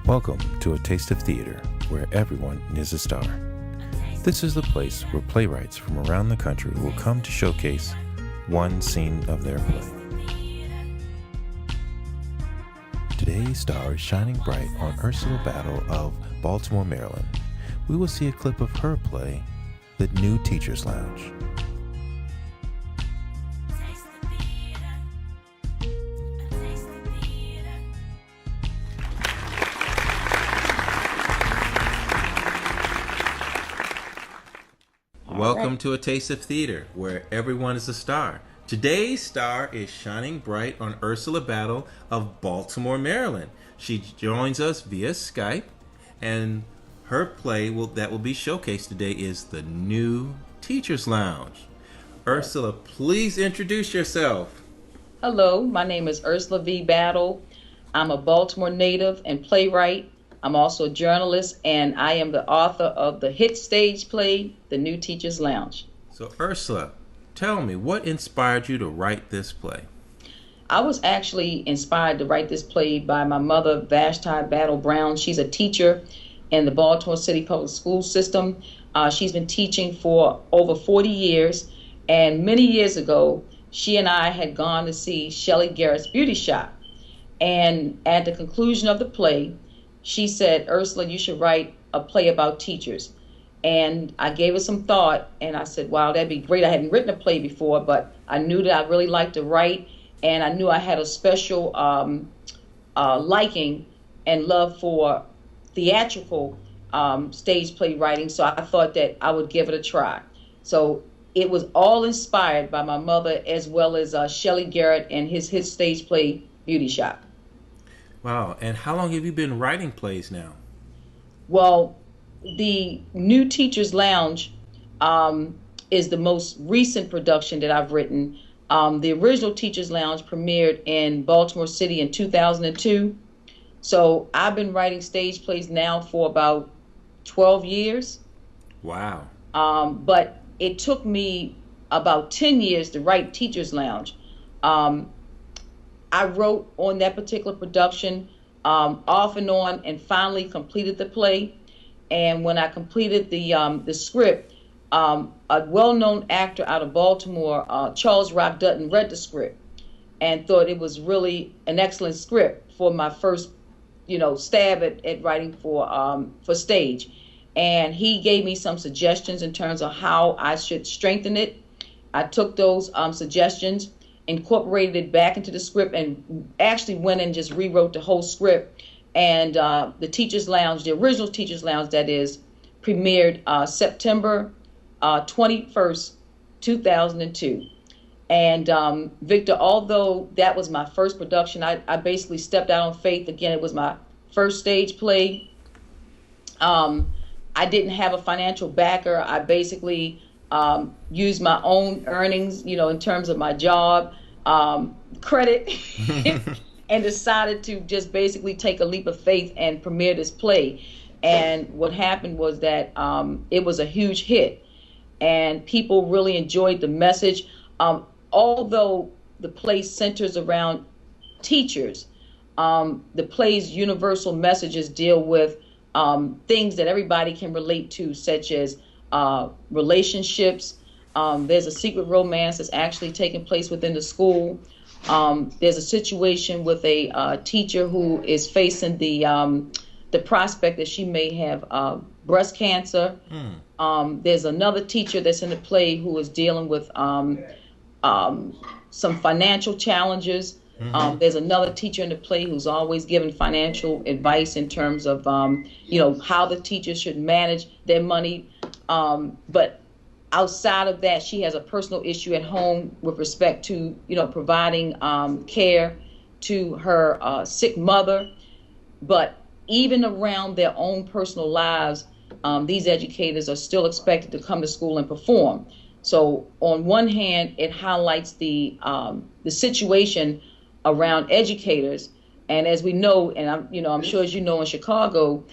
Welcome to A Taste of Theater, where everyone is a star. This is the place where playwrights from around the country will come to showcase one scene of their play. Today's star is shining bright on Ursela Battle of Baltimore, Maryland. We will see a clip of her play, The New Teacher's Lounge. Welcome to A Taste of Theater, where everyone is a star. Today's star is shining bright on Ursela Battle of Baltimore, Maryland. She joins us via Skype, and her play that will be showcased today is The New Teacher's Lounge. Ursela, please introduce yourself. Hello, my name is Ursela V. Battle. I'm a Baltimore native and playwright. I'm also a journalist, and I am the author of the hit stage play, The New Teacher's Lounge. So Ursela, tell me, what inspired you to write this play? I was actually inspired to write this play by my mother, Vashti Battle Brown. She's a teacher in the Baltimore City Public School System. She's been teaching for over 40 years, and many years ago, she and I had gone to see Shelley Garrett's Beauty Shop. And at the conclusion of the play, she said, Ursela, you should write a play about teachers. And I gave it some thought, and I said, wow, that'd be great. I hadn't written a play before, but I knew that I really liked to write, and I knew I had a special liking and love for theatrical stage play writing, so I thought that I would give it a try. So it was all inspired by my mother, as well as Shelley Garrett and his stage play, Beauty Shop. Wow, and how long have you been writing plays now? Well, the New Teacher's Lounge is the most recent production that I've written. The original Teacher's Lounge premiered in Baltimore City in 2002. So I've been writing stage plays now for about 12 years. Wow. But it took me about 10 years to write Teacher's Lounge. I wrote on that particular production off and on, and finally completed the play. And when I completed the script, a well-known actor out of Baltimore, Charles Rock Dutton, read the script and thought it was really an excellent script for my first, stab at writing for stage. And he gave me some suggestions in terms of how I should strengthen it. I took those suggestions, incorporated it back into the script, and actually went and just rewrote the whole script. And the Teacher's Lounge, the original Teacher's Lounge, that is, premiered September 21st, 2002. And Victor, although that was my first production, I basically stepped out on faith. Again, it was my first stage play. I didn't have a financial backer. I basically used my own earnings, in terms of my job, credit, and decided to just basically take a leap of faith and premiere this play. And what happened was that it was a huge hit, and people really enjoyed the message. Although the play centers around teachers, the play's universal messages deal with things that everybody can relate to, such as relationships. There's a secret romance that's actually taking place within the school. There's a situation with a teacher who is facing the prospect that she may have breast cancer. There's another teacher that's in the play who is dealing with some financial challenges. There's another teacher in the play who's always giving financial advice in terms of how the teachers should manage their money. But outside of that, she has a personal issue at home with respect to providing care to her sick mother. But even around their own personal lives, these educators are still expected to come to school and perform. So on one hand, it highlights the situation around educators, and as we know, and I'm sure as you know, in Chicago,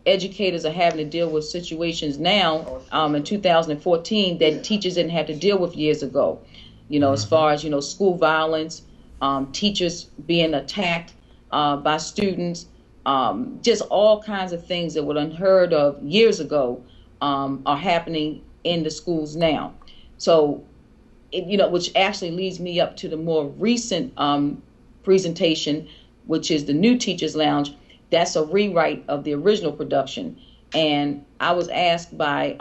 educators are having to deal with situations now in 2014 that teachers didn't have to deal with years ago. As far as school violence, teachers being attacked by students, just all kinds of things that were unheard of years ago are happening in the schools now. So, which actually leads me up to the more recent presentation, which is the new Teachers Lounge. That's a rewrite of the original production. And I was asked by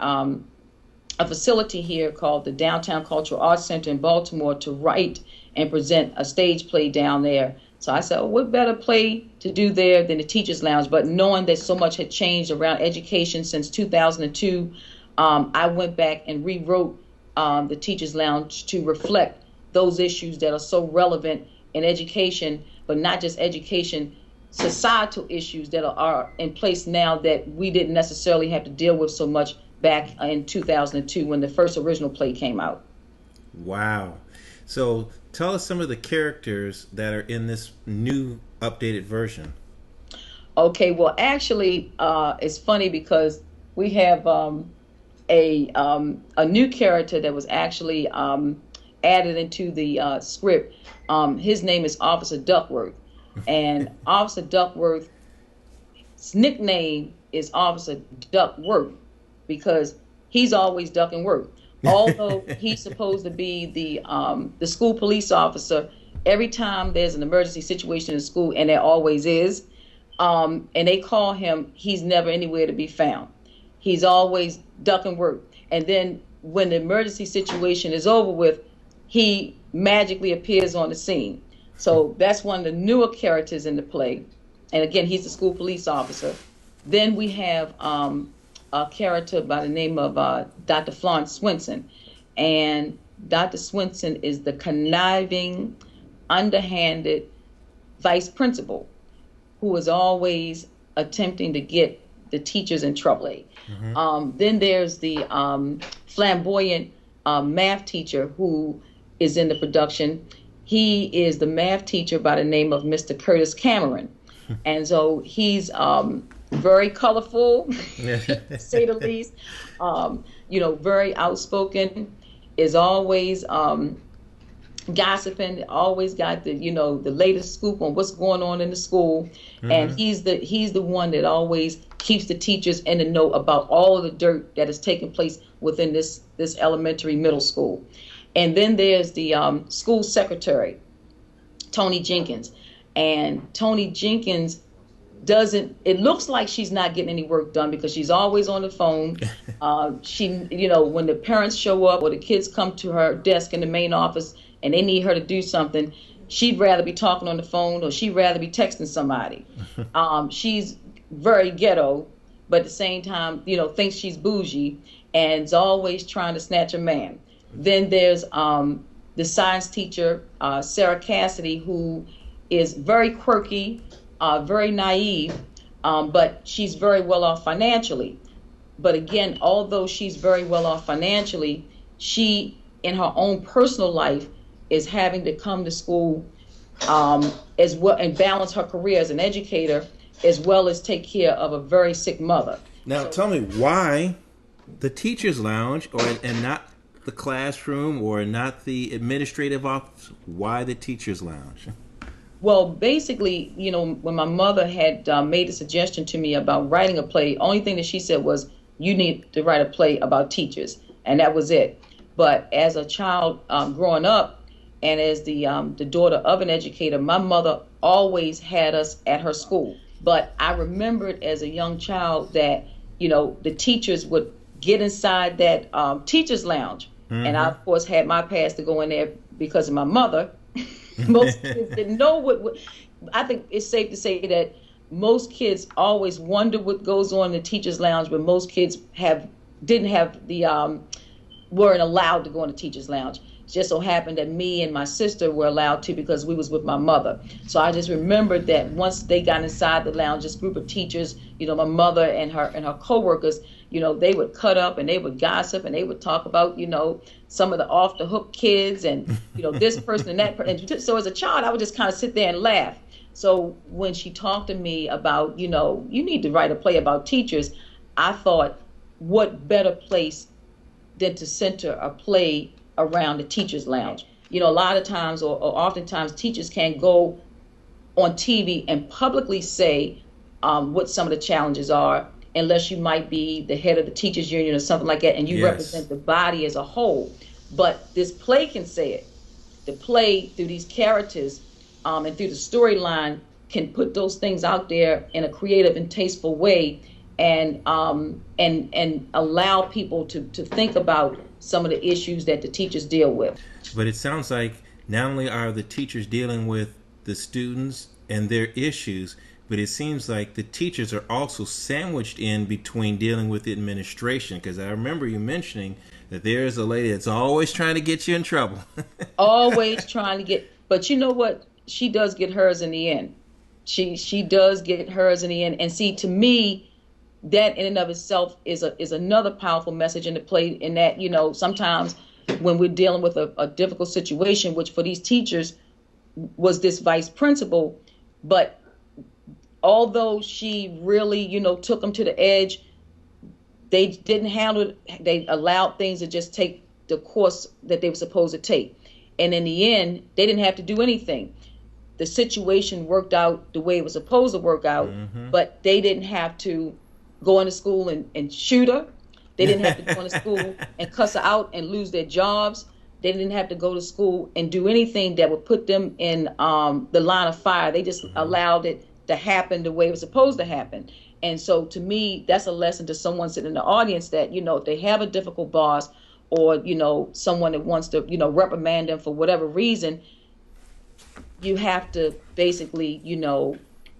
a facility here called the Downtown Cultural Arts Center in Baltimore to write and present a stage play down there. So I said, what better play to do there than the Teachers Lounge? But knowing that so much had changed around education since 2002, I went back and rewrote the Teachers Lounge to reflect those issues that are so relevant in education, but not just education, societal issues that are in place now that we didn't necessarily have to deal with so much back in 2002 when the first original play came out. Wow. So tell us some of the characters that are in this new updated version. Okay, well, actually, it's funny because we have a new character that was actually added into the script. His name is Officer Duckworth, and Officer Duckworth's nickname is Officer Duckworth because he's always ducking work. Although he's supposed to be the school police officer, every time there's an emergency situation in school, and there always is, and they call him, he's never anywhere to be found. He's always ducking work. And then when the emergency situation is over with, he magically appears on the scene. So that's one of the newer characters in the play. And again, he's the school police officer. Then we have a character by the name of Dr. Florence Swenson. And Dr. Swenson is the conniving, underhanded vice principal who is always attempting to get the teachers in trouble. Then there's the flamboyant math teacher who is in the production. He is the math teacher by the name of Mr. Curtis Cameron. And so he's very colorful, to say the least. Very outspoken, is always gossiping, always got the latest scoop on what's going on in the school. And he's the one that always keeps the teachers in the know about all of the dirt that is taking place within this elementary middle school. And then there's the school secretary, Tony Jenkins. And Tony Jenkins it looks like she's not getting any work done because she's always on the phone. When the parents show up or the kids come to her desk in the main office and they need her to do something, she'd rather be talking on the phone or she'd rather be texting somebody. She's very ghetto, but at the same time, thinks she's bougie and is always trying to snatch a man. Then there's the science teacher, Sarah Cassidy, who is very quirky, very naive, but she's very well off financially. But again, although she's very well off financially, she, in her own personal life, is having to come to school as well and balance her career as an educator, as well as take care of a very sick mother. Now, tell me why the Teachers Lounge, and not the classroom or not the administrative office. Why the Teachers Lounge? Well, basically, when my mother had made a suggestion to me about writing a play, only thing that she said was, you need to write a play about teachers, and that was it. But as a child growing up, and as the daughter of an educator, my mother always had us at her school. But I remembered as a young child that, the teachers would get inside that Teachers Lounge. And I, of course, had my pass to go in there because of my mother. Most kids didn't know I think it's safe to say that most kids always wonder what goes on in the Teachers Lounge, but most kids didn't have weren't allowed to go in the Teachers Lounge. It just so happened that me and my sister were allowed to because we was with my mother. So I just remembered that once they got inside the lounge, this group of teachers, my mother and her coworkers, they would cut up and they would gossip and they would talk about, some of the off the hook kids and, this person and that person. And so as a child, I would just kind of sit there and laugh. So when she talked to me about, you need to write a play about teachers, I thought, what better place than to center a play around the Teachers Lounge? A lot of times or oftentimes teachers can't go on TV and publicly say what some of the challenges are, unless you might be the head of the teachers union or something like that, and you Yes. represent the body as a whole. But this play can say it. The play, through these characters, and through the storyline, can put those things out there in a creative and tasteful way, and allow people to think about some of the issues that the teachers deal with. But it sounds like not only are the teachers dealing with the students and their issues, but it seems like the teachers are also sandwiched in between dealing with the administration. Because I remember you mentioning that there's a lady that's always trying to get you in trouble. Always trying to get, but you know what? She does get hers in the end. She does get hers in the end. And see, to me, that in and of itself is another powerful message in the play. In that, sometimes when we're dealing with a difficult situation, which for these teachers was this vice principal, but although she really, took them to the edge, they didn't handle it. They allowed things to just take the course that they were supposed to take. And in the end, they didn't have to do anything. The situation worked out the way it was supposed to work out, but they didn't have to go into school and shoot her. They didn't have to go into school and cuss her out and lose their jobs. They didn't have to go to school and do anything that would put them in the line of fire. They just allowed it to happen the way it was supposed to happen. And so to me, that's a lesson to someone sitting in the audience that, if they have a difficult boss or, someone that wants to, reprimand them for whatever reason, you have to basically,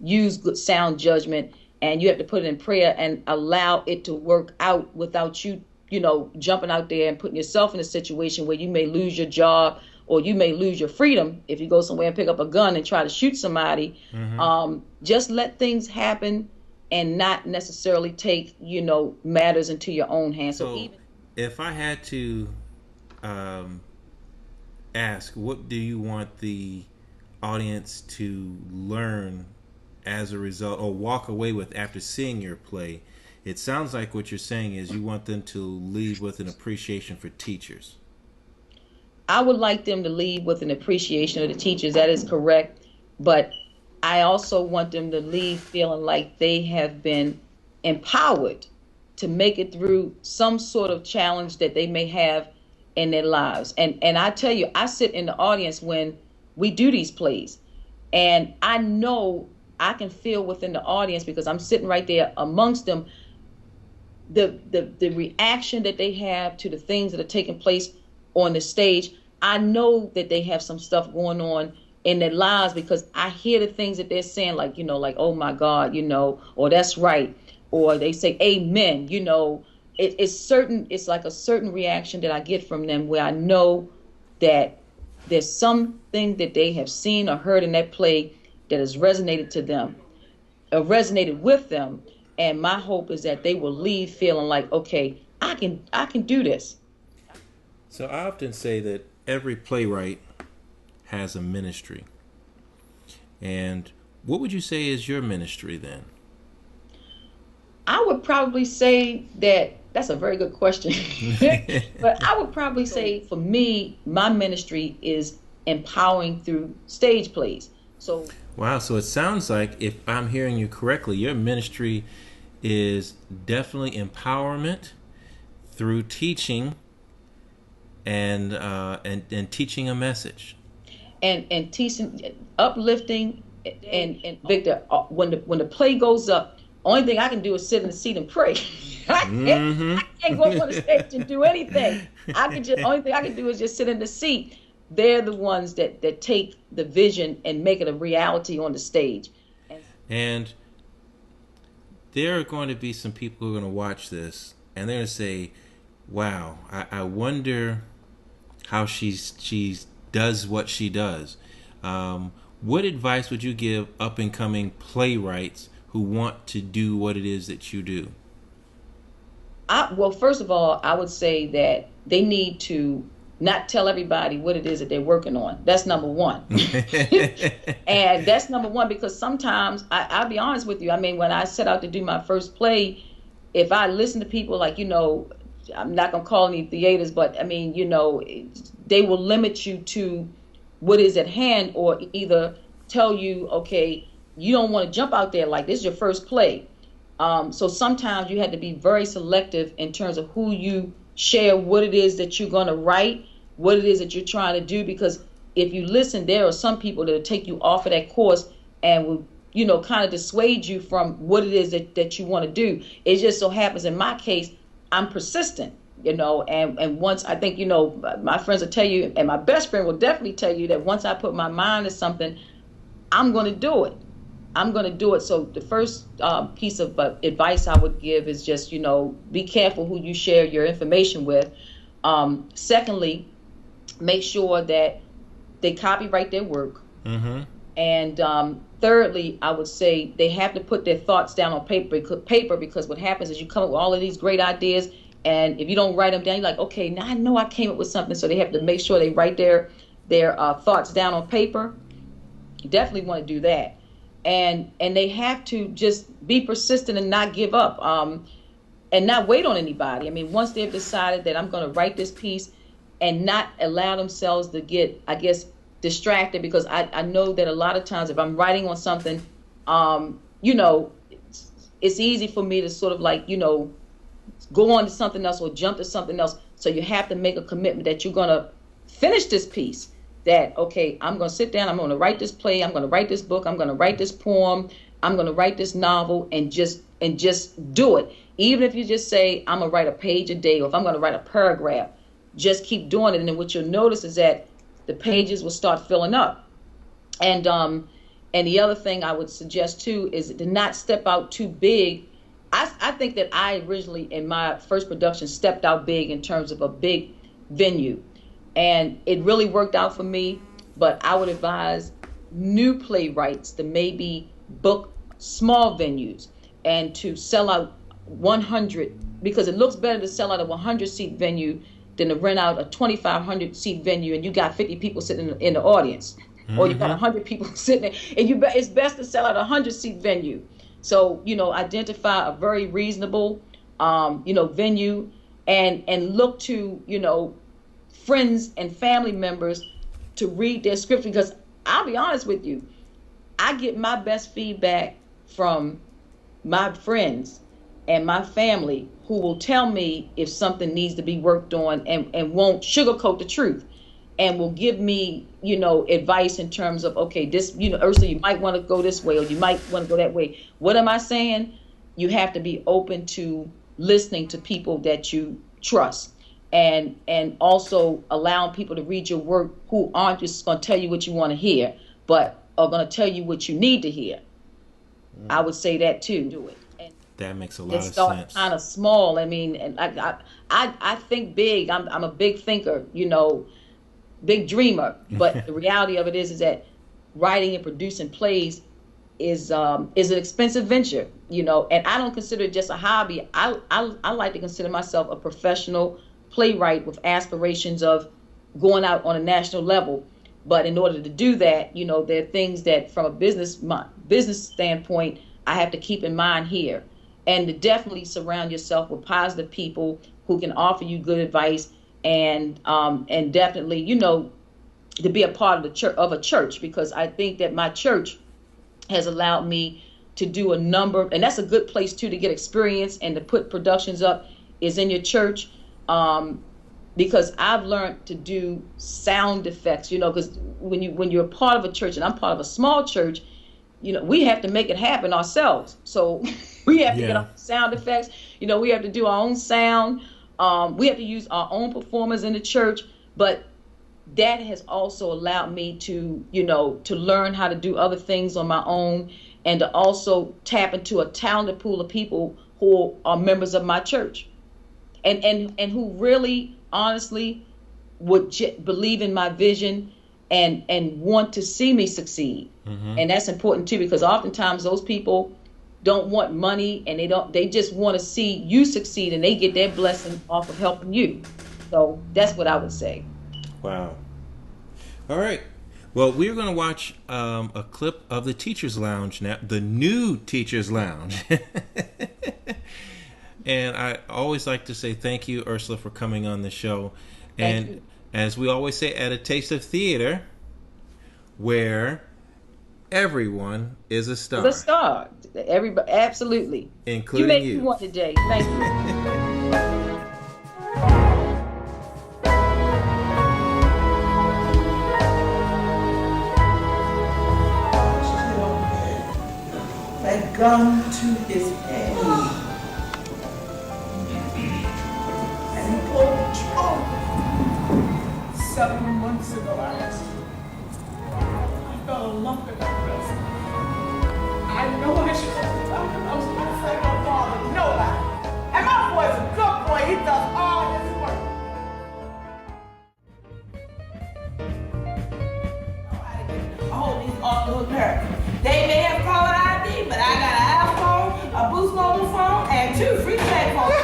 use good sound judgment, and you have to put it in prayer and allow it to work out without you, jumping out there and putting yourself in a situation where you may lose your job or you may lose your freedom if you go somewhere and pick up a gun and try to shoot somebody. Just let things happen and not necessarily take, matters into your own hands. So even if I had to ask, what do you want the audience to learn as a result or walk away with after seeing your play? It sounds like what you're saying is you want them to leave with an appreciation for teachers. I would like them to leave with an appreciation of the teachers. That is correct. But I also want them to leave feeling like they have been empowered to make it through some sort of challenge that they may have in their lives. And I tell you, I sit in the audience when we do these plays, and I know I can feel within the audience, because I'm sitting right there amongst them, the reaction that they have to the things that are taking place on the stage. I know that they have some stuff going on in their lives, because I hear the things that they're saying, like, like, oh my God, or that's right, or they say amen. It's like a certain reaction that I get from them, where I know that there's something that they have seen or heard in that play that has resonated to them, resonated with them. And my hope is that they will leave feeling like, okay, I can do this. So I often say that every playwright has a ministry. And what would you say is your ministry then? I would probably say that's a very good question. But I would probably say, for me, my ministry is empowering through stage plays. So wow, so it sounds like, if I'm hearing you correctly, your ministry is definitely empowerment through teaching and teaching a message. And teaching, uplifting, and Victor, when the play goes up, only thing I can do is sit in the seat and pray. I can't go up on the stage and do anything. Only thing I can do is just sit in the seat. They're the ones that take the vision and make it a reality on the stage. And there are going to be some people who are going to watch this, and they're going to say, wow, I wonder how she does what she does. What advice would you give up-and-coming playwrights who want to do what it is that you do? Well, first of all, I would say that they need to not tell everybody what it is that they're working on. That's number one. And that's number one, because sometimes, I'll be honest with you, I mean, when I set out to do my first play, if I listen to people like, I'm not going to call any theaters, but I mean, they will limit you to what is at hand, or either tell you, okay, you don't want to jump out there like this is your first play. So sometimes you have to be very selective in terms of who you share, what it is that you're going to write, what it is that you're trying to do. Because if you listen, there are some people that will take you off of that course and will, kind of dissuade you from what it is that you want to do. It just so happens in my case, I'm persistent, and once I think, my friends will tell you, and my best friend will definitely tell you that once I put my mind to something, I'm going to do it. I'm going to do it. So the first piece of advice I would give is just, be careful who you share your information with. Secondly, make sure that they copyright their work. Mm-hmm. And thirdly, I would say they have to put their thoughts down on paper, because what happens is you come up with all of these great ideas, and if you don't write them down, you're like, okay, now I know I came up with something. So they have to make sure they write their thoughts down on paper. You definitely want to do that. And they have to just be persistent and not give up, and not wait on anybody. I mean, once they've decided that I'm going to write this piece, and not allow themselves to get, I guess, distracted, because I know that a lot of times if I'm writing on something, it's easy for me to sort of like, go on to something else or jump to something else. So you have to make a commitment that you're going to finish this piece. That, okay, I'm going to sit down, I'm going to write this play, I'm going to write this book, I'm going to write this poem, I'm going to write this novel, and just do it. Even if you just say, I'm going to write a page a day, or if I'm going to write a paragraph, just keep doing it. And then what you'll notice is that the pages will start filling up. And the other thing I would suggest too is to not step out too big. I think that I originally, in my first production, stepped out big in terms of a big venue. And it really worked out for me, but I would advise new playwrights to maybe book small venues and to sell out 100, because it looks better to sell out a 100-seat venue than to rent out a 2,500-seat venue and you got 50 people sitting in the audience, or you got 100 people sitting there, and it's best to sell out a 100-seat venue. So, identify a very reasonable, venue, and look to, friends and family members to read their script, because I'll be honest with you, I get my best feedback from my friends and my family, who will tell me if something needs to be worked on, and won't sugarcoat the truth, and will give me, advice in terms of, okay, this, Ursula, you might want to go this way, or you might want to go that way. What am I saying? You have to be open to listening to people that you trust. And also allowing people to read your work who aren't just going to tell you what you want to hear, but are going to tell you what you need to hear. I would say that too. Do it. And that makes a lot of start sense. Kind of small. I mean, and I think big. I'm a big thinker, big dreamer. But the reality of it is that writing and producing plays is an expensive venture, And I don't consider it just a hobby. I like to consider myself a professional playwright with aspirations of going out on a national level. But in order to do that, there are things that from a business standpoint, I have to keep in mind here, and to definitely surround yourself with positive people who can offer you good advice, and definitely, to be a part of a church, because I think that my church has allowed me to do a number, and that's a good place too to get experience and to put productions up, is in your church. Because I've learned to do sound effects, because when you're a part of a church, and I'm part of a small church, we have to make it happen ourselves. So we have to get our sound effects. We have to do our own sound. We have to use our own performers in the church. But that has also allowed me to, to learn how to do other things on my own, and to also tap into a talented pool of people who are members of my church. And who really, honestly, would believe in my vision and want to see me succeed. Mm-hmm. And that's important too, because oftentimes those people don't want money, and they just want to see you succeed, and they get their blessing off of helping you. So that's what I would say. Wow. All right. Well, we're going to watch a clip of the Teacher's Lounge now, the new Teacher's Lounge. And I always like to say thank you, Ursela, for coming on the show. And as we always say, at A Taste of Theater, where Everyone is a star. The star. Everybody, absolutely. Including you. Make you. me want today. Thank you. That gun to his head. And he pulled the trigger. 7 months ago, I felt a lump in my breast. I know I should have done it. I was going to say my father, nobody. And my boy's a good boy. He does all his work. Oh, these awful Americans. They may have called ID, but I got an iPhone, a Boost mobile phone, and 2 free pay phones.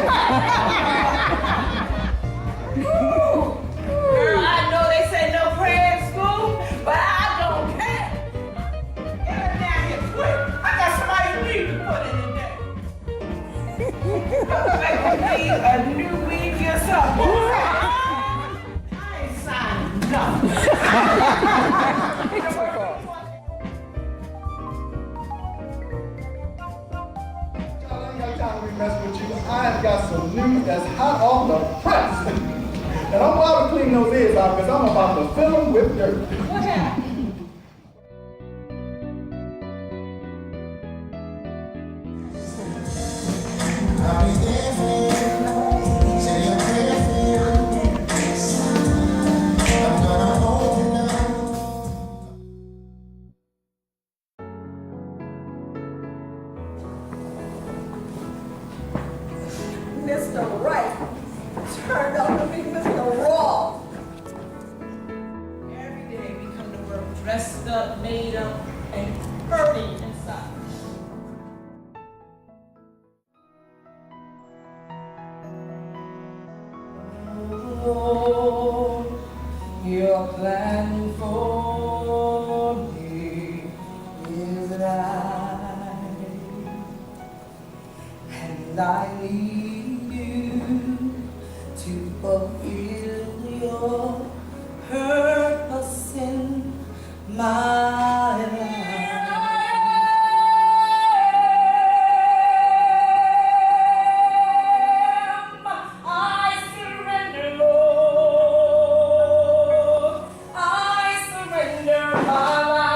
Girl, I know they say no prayer in school, but I don't care. Get her down here quick. I got somebody who needs to put it in there. Make me a new weed yourself. I ain't signed nothing. Mess with you. I've got some news that's hot off the press. And I'm about to clean those ears out because I'm about to fill them with dirt. What happened? Mr. Right turned out to be Mr. Wrong. Every day we come to work dressed up, made up, and hurting inside. Oh, your plan for me is right, and I need you to fulfill your purpose in my life. I surrender, Lord. I surrender my life.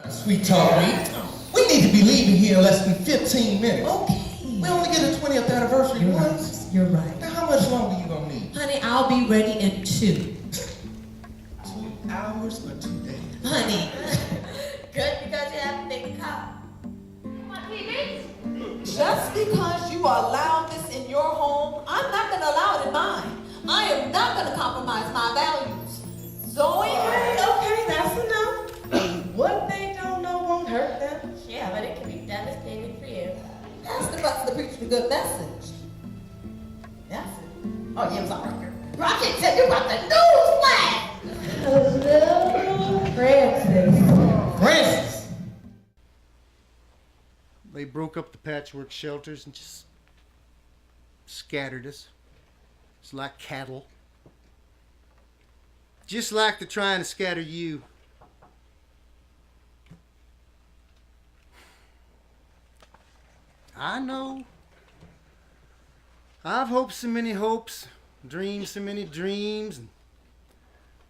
Sweet talk, we need to be leaving here in less than 15 minutes. Okay. We only get a 20th anniversary once. You're right. Now, how much longer you gonna need? Honey, I'll be ready in 2. 2 hours or 2 days? Honey. Good, because you have to make a call. Just because you allow this in your home, I'm not going to allow it in mine. I am not going to compromise my values. Zoe? Okay, that's enough. What they don't know won't hurt them. Yeah, but it can be devastating for you. That's the best to preach the good message. That's it. Oh, yeah, I'm sorry. Rocket said you got the news flash. Hello, Francis. Francis! They broke up the patchwork shelters and just scattered us. It's like cattle. Just like they're trying to scatter you. I know. I've hoped so many hopes, dreamed so many dreams, and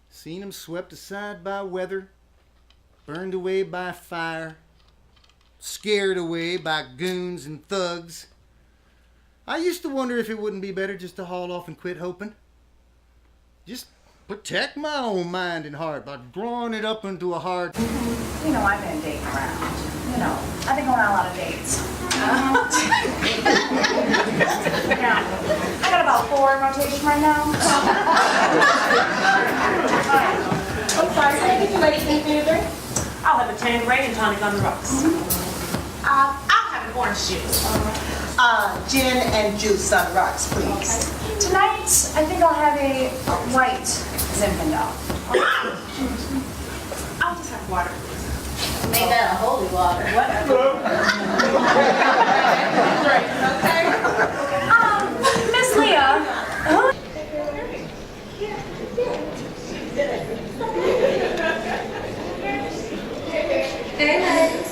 seen them swept aside by weather, burned away by fire, scared away by goons and thugs. I used to wonder if it wouldn't be better just to haul off and quit hoping. Just protect my own mind and heart by drawing it up into a hard... You know, I've been dating around. You know, I've been going on a lot of dates. Yeah, I got about 4 in rotation right now. I'm sorry, can you make anything to drink? I'll have a Tanqueray and tonic on the rocks. I'll have an orange juice. Gin and juice on the rocks, please. Tonight, I think I'll have a white Zinfandel. I'll just have water. Make that a holy water. Whatever. Okay. Miss Leah. Huh? Hey, honey.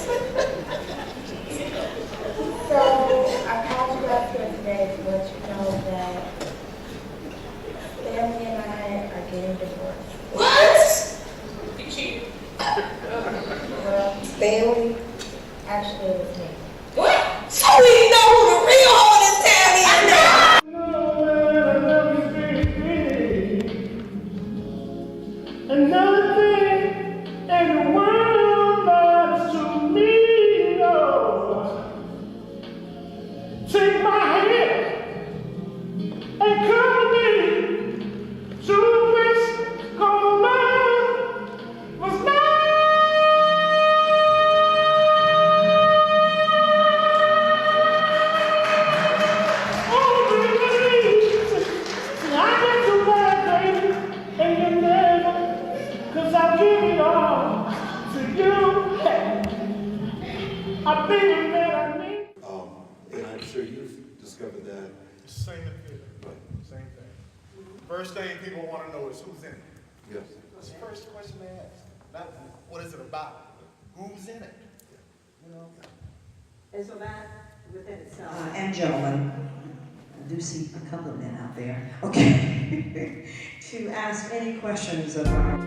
So, I called you up here today to let you know that family and I are getting divorced. What? Well, family actually was me. What? So we know who the real hole in town is now. Another thing in the world matters to me, Lord. Take my hand and come me to a place called love was mine. Oh, please, I get too bad, baby, and you never, 'cause I give it all to you. I think that I need. And I'm sure you've discovered that. Same thing. Same thing. First thing people want to know is who's in it. Yes. That's the first question they ask. Not what is it about? Who's in it? You know. And so that, within itself. And gentlemen, I do see a couple of men out there, okay, to ask any questions of our